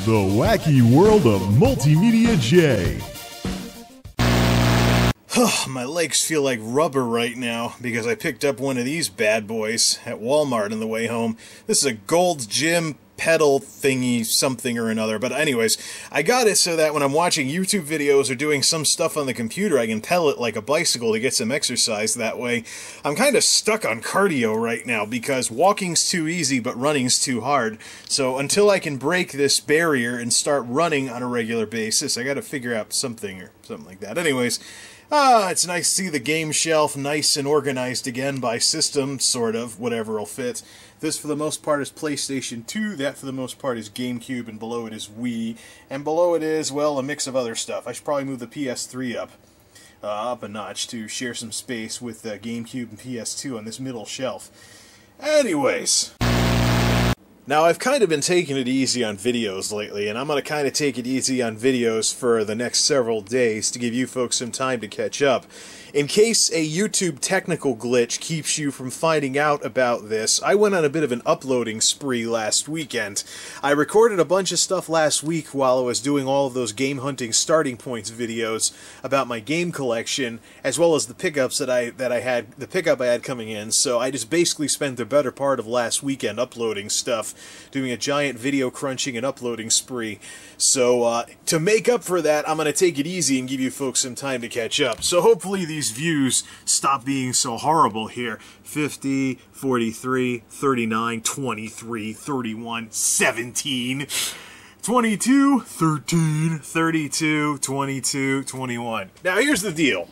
The wacky world of MultimediaJay. My legs feel like rubber right now because I picked up one of these bad boys at Walmart on the way home. This is a Gold's Gym pedal thingy something or another. But anyways, I got it so that when I'm watching YouTube videos or doing some stuff on the computer, I can pedal it like a bicycle to get some exercise that way. I'm kind of stuck on cardio right now because walking's too easy but running's too hard. So until I can break this barrier and start running on a regular basis, I gotta figure out something or something like that. Anyways, it's nice to see the game shelf nice and organized again by system, sort of, whatever'll fit. This, for the most part, is PlayStation 2, that, for the most part, is GameCube, and below it is Wii. And below it is, well, a mix of other stuff. I should probably move the PS3 up a notch to share some space with GameCube and PS2 on this middle shelf. Anyways, now I've kind of been taking it easy on videos lately, and I'm going to kind of take it easy on videos for the next several days to give you folks some time to catch up. In case a YouTube technical glitch keeps you from finding out about this, I went on a bit of an uploading spree last weekend. I recorded a bunch of stuff last week while I was doing all of those game hunting starting points videos about my game collection, as well as the pickups the pickup I had coming in. So I just basically spent the better part of last weekend uploading stuff, doing a giant video crunching and uploading spree. So to make up for that, I'm going to take it easy and give you folks some time to catch up. So hopefully these views stop being so horrible here. 50, 43, 39, 23, 31, 17, 22, 13, 32, 22, 21. Now here's the deal.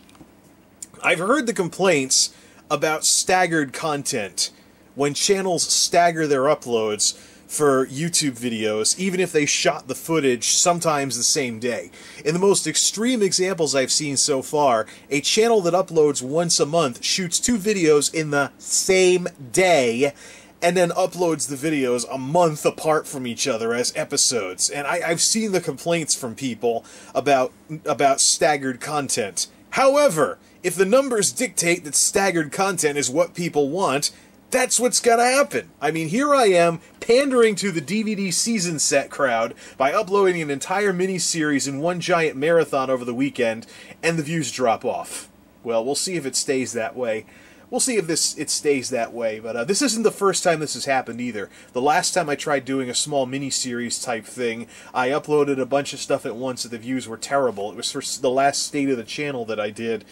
I've heard the complaints about staggered content when channels stagger their uploads for YouTube videos, even if they shot the footage sometimes the same day. In the most extreme examples I've seen so far, a channel that uploads once a month shoots 2 videos in the same day and then uploads the videos a month apart from each other as episodes. And I've seen the complaints from people about staggered content. However, if the numbers dictate that staggered content is what people want, that's what's gotta happen. I mean, here I am, pandering to the DVD season set crowd by uploading an entire miniseries in one giant marathon over the weekend, and the views drop off. Well, we'll see if it stays that way. We'll see if it stays that way, but this isn't the first time this has happened either. The last time I tried doing a small miniseries type thing, I uploaded a bunch of stuff at once and the views were terrible. It was for the last State of the Channel that I did,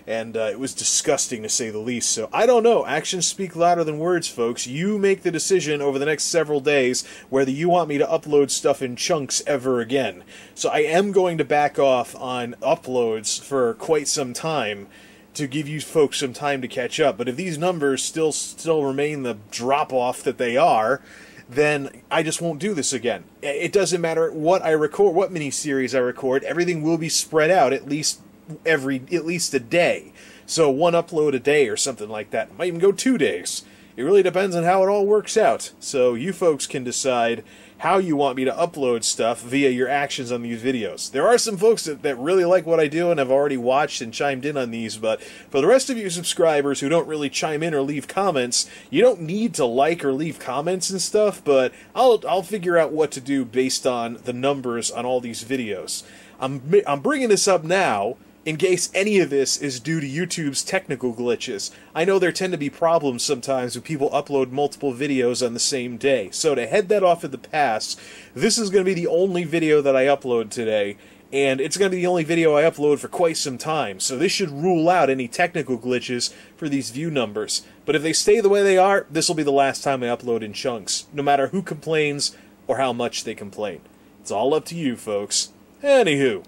and it was disgusting to say the least. So I don't know. Actions speak louder than words, folks. You make the decision over the next several days whether you want me to upload stuff in chunks ever again. So I am going to back off on uploads for quite some time to give you folks some time to catch up. But if these numbers still remain the drop-off that they are, then I just won't do this again. It doesn't matter what I record, what miniseries I record, everything will be spread out at least a day. So 1 upload a day or something like that. It might even go 2 days. It really depends on how it all works out. So you folks can decide how you want me to upload stuff via your actions on these videos. There are some folks that really like what I do and have already watched and chimed in on these, but for the rest of you subscribers who don't really chime in or leave comments, you don't need to like or leave comments and stuff, but I'll figure out what to do based on the numbers on all these videos. I'm bringing this up now in case any of this is due to YouTube's technical glitches. I know there tend to be problems sometimes when people upload multiple videos on the same day. So to head that off in the past, this is going to be the only video that I upload today, and it's going to be the only video I upload for quite some time. So this should rule out any technical glitches for these view numbers. But if they stay the way they are, this will be the last time I upload in chunks, no matter who complains or how much they complain. It's all up to you, folks. Anywho.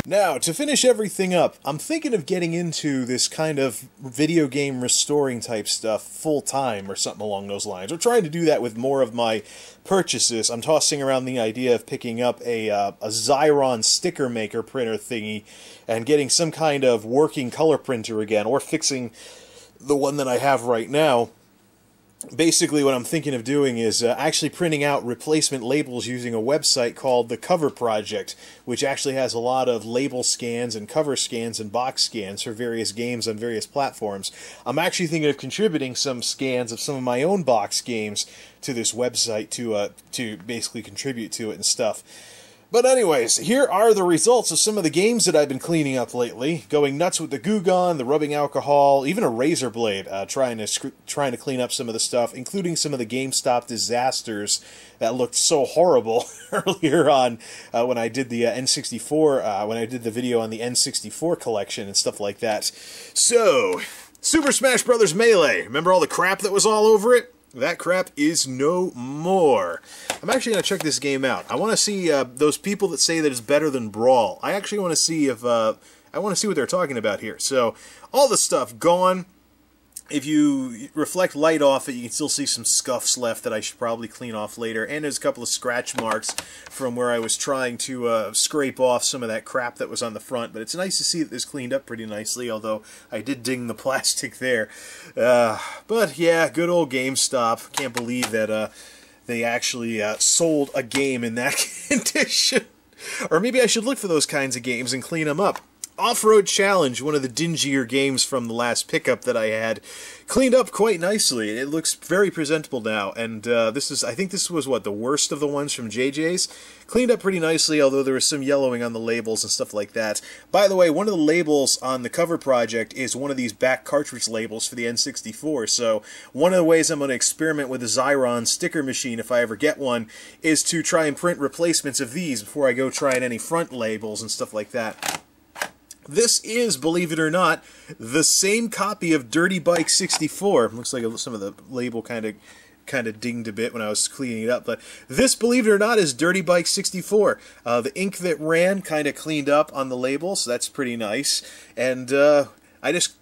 Now, to finish everything up, I'm thinking of getting into this kind of video game restoring type stuff full-time or something along those lines. We're trying to do that with more of my purchases. I'm tossing around the idea of picking up a Xyron sticker maker printer thingy and getting some kind of working color printer again, or fixing the one that I have right now basically what I'm thinking of doing is actually printing out replacement labels using a website called the Cover Project, which actually has a lot of label scans and cover scans and box scans for various games on various platforms. I'm actually thinking of contributing some scans of some of my own box games to this website to basically contribute to it and stuff. But anyways, here are the results of some of the games that I've been cleaning up lately. Going nuts with the Goo Gone, the rubbing alcohol, even a razor blade, trying to clean up some of the stuff, including some of the GameStop disasters that looked so horrible earlier on when I did the N64, when I did the video on the N64 collection and stuff like that. So, Super Smash Bros. Melee. Remember all the crap that was all over it? That crap is no more. I'm actually going to check this game out. I want to see those people that say that it's better than Brawl. I actually want to see if I want to see what they're talking about here. So, all the stuff gone. If you reflect light off it, you can still see some scuffs left that I should probably clean off later. And there's a couple of scratch marks from where I was trying to scrape off some of that crap that was on the front. But it's nice to see that this cleaned up pretty nicely, although I did ding the plastic there. But yeah, good old GameStop. Can't believe that they actually sold a game in that condition. Or maybe I should look for those kinds of games and clean them up. Off-Road Challenge, one of the dingier games from the last pickup that I had, cleaned up quite nicely. It looks very presentable now, and I think this was, what, the worst of the ones from JJ's? Cleaned up pretty nicely, although there was some yellowing on the labels and stuff like that. By the way, one of the labels on the Cover Project is one of these back cartridge labels for the N64, so one of the ways I'm going to experiment with the Xyron sticker machine, if I ever get one, is to try and print replacements of these before I go trying any front labels and stuff like that. This is, believe it or not, the same copy of Dirty Bike 64. Looks like some of the label kind of dinged a bit when I was cleaning it up, but this, believe it or not, is Dirty Bike 64. The ink that ran kind of cleaned up on the label, so that's pretty nice. And I just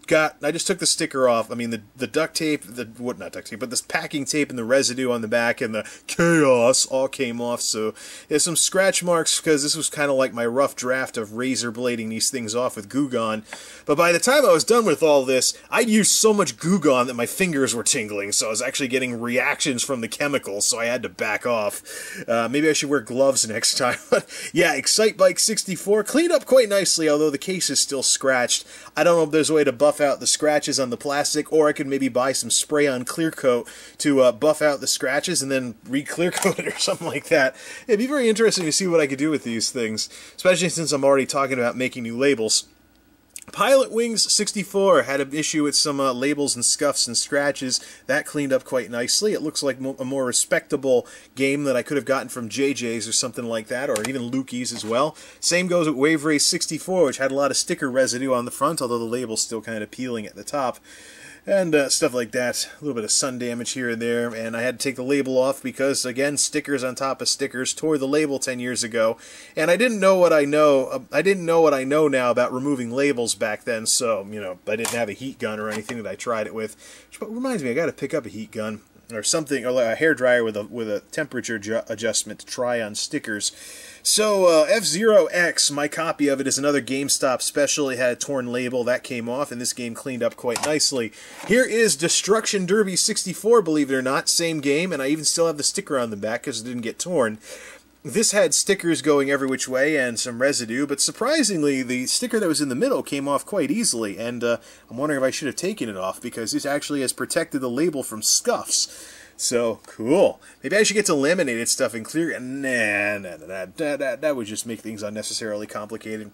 took the sticker off. I mean, the duct tape, not duct tape, but this packing tape and the residue on the back and the chaos all came off. So there's some scratch marks because this was kind of like my rough draft of razor blading these things off with Goo Gone. But by the time I was done with all this, I'd used so much Goo Gone that my fingers were tingling. So I was actually getting reactions from the chemicals, so I had to back off. Maybe I should wear gloves next time. But yeah, Excite Bike 64 cleaned up quite nicely, although the case is still scratched. I don't know if there's a way to buff out the scratches on the plastic, or I could maybe buy some spray-on clear coat to buff out the scratches and then re-clear coat it or something like that. It'd be very interesting to see what I could do with these things, especially since I'm already talking about making new labels. Pilot Wings 64 had an issue with some labels and scuffs and scratches. That cleaned up quite nicely. It looks like a more respectable game that I could have gotten from JJ's or something like that, or even Lukey's as well. Same goes with Wave Race 64, which had a lot of sticker residue on the front, although the label's still kind of peeling at the top. And stuff like that. A little bit of sun damage here and there, and I had to take the label off because, again, stickers on top of stickers tore the label 10 years ago, and I didn't know what I know. I didn't know what I know now about removing labels back then, so, you know, I didn't have a heat gun or anything that I tried it with. Which reminds me, I got to pick up a heat gun or something, or a hairdryer with a temperature adjustment to try on stickers. So, F-Zero X, my copy of it is another GameStop special. It had a torn label. That came off, and this game cleaned up quite nicely. Here is Destruction Derby 64, believe it or not. Same game, and I even still have the sticker on the back because it didn't get torn. This had stickers going every which way and some residue, but surprisingly, the sticker that was in the middle came off quite easily, and I'm wondering if I should have taken it off, because this actually has protected the label from scuffs. So, cool. Maybe I should get to laminated stuff and clear... Nah, that would just make things unnecessarily complicated.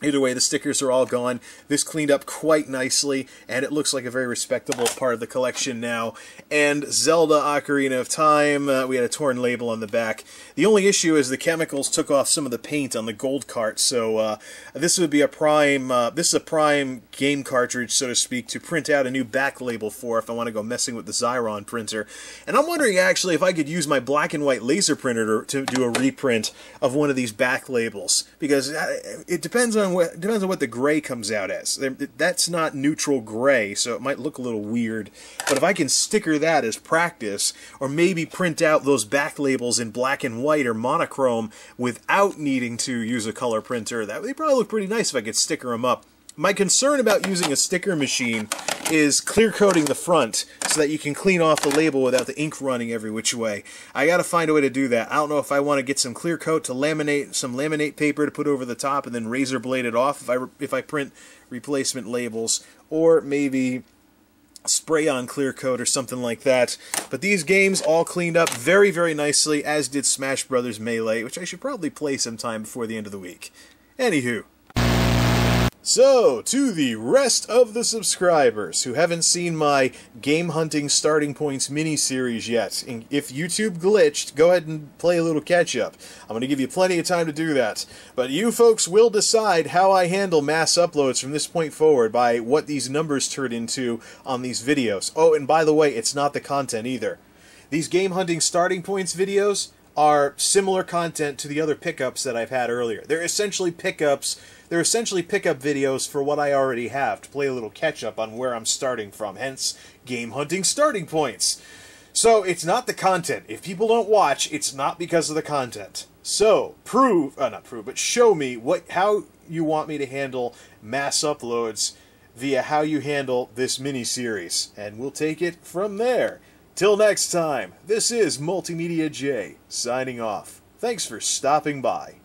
Either way, the stickers are all gone. This cleaned up quite nicely, and it looks like a very respectable part of the collection now. And Zelda Ocarina of Time, we had a torn label on the back. The only issue is the chemicals took off some of the paint on the gold cart, so this would be a prime, this is a prime game cartridge, so to speak, to print out a new back label for if I want to go messing with the Xyron printer. And I'm wondering, actually, if I could use my black and white laser printer to do a reprint of one of these back labels, because it depends on what the gray comes out as. That's not neutral gray, so it might look a little weird. But if I can sticker that as practice, or maybe print out those back labels in black and white or monochrome without needing to use a color printer, they probably look pretty nice if I could sticker them up. My concern about using a sticker machine is clear coating the front so that you can clean off the label without the ink running every which way. I gotta find a way to do that. I don't know if I want to get some clear coat to laminate, some laminate paper to put over the top and then razor blade it off if I print replacement labels, or maybe spray on clear coat or something like that. But these games all cleaned up very, very nicely, as did Smash Brothers Melee, which I should probably play sometime before the end of the week. Anywho. So, to the rest of the subscribers who haven't seen my Game Hunting Starting Points mini-series yet, if YouTube glitched, go ahead and play a little catch-up. I'm going to give you plenty of time to do that. But you folks will decide how I handle mass uploads from this point forward by what these numbers turn into on these videos. Oh, and by the way, it's not the content either. These Game Hunting Starting Points videos are similar content to the other pickups that I've had earlier. They're essentially pickups. They're essentially pickup videos for what I already have to play a little catch-up on where I'm starting from, hence Game Hunting Starting Points. So, it's not the content. If people don't watch, it's not because of the content. So, show me how you want me to handle mass uploads via how you handle this mini-series, and we'll take it from there. Till next time, this is MultimediaJay, signing off. Thanks for stopping by.